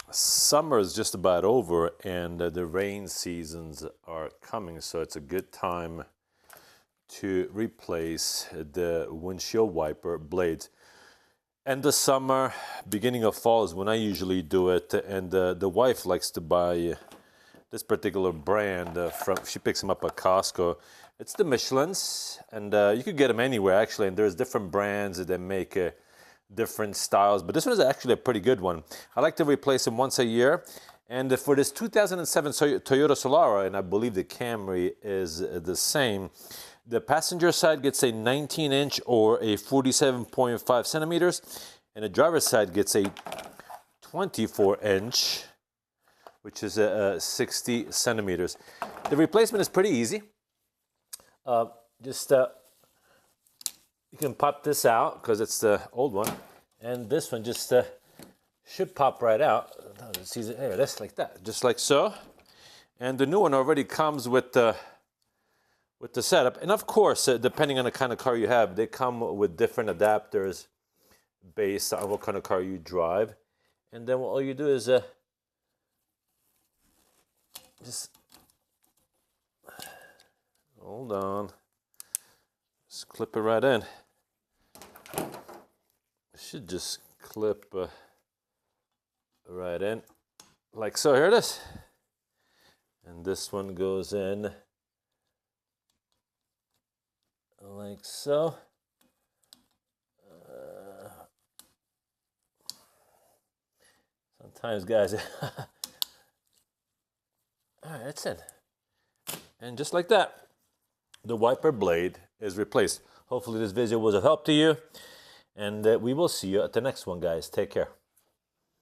Summer is just about over and the rain seasons are coming, so it's a good time to replace the windshield wiper blades. End of summer, beginning of fall is when I usually do it, and the wife likes to buy this particular brand she picks them up at Costco. It's the Michelin's, and you could get them anywhere actually, and there's different brands that make different styles, but this one is actually a pretty good one. I like to replace them once a year, and for this 2007 Toyota Solara, and I believe the Camry is the same, the passenger side gets a 19-inch or a 47.5 centimeters, and the driver's side gets a 24-inch, which is 60 centimeters. The replacement is pretty easy. You can pop this out because it's the old one, and this one just should pop right out. Here, that's like that, just like so. And the new one already comes with the setup. And of course, depending on the kind of car you have, they come with different adapters based on what kind of car you drive. And then all you do is just hold on. Just clip it right in. Should just clip right in, like so. Here it is. And this one goes in like so. Sometimes, guys, all right, it's in. And just like that, the wiper blade is replaced. Hopefully this video was of help to you, and we will see you at the next one, guys. Take care.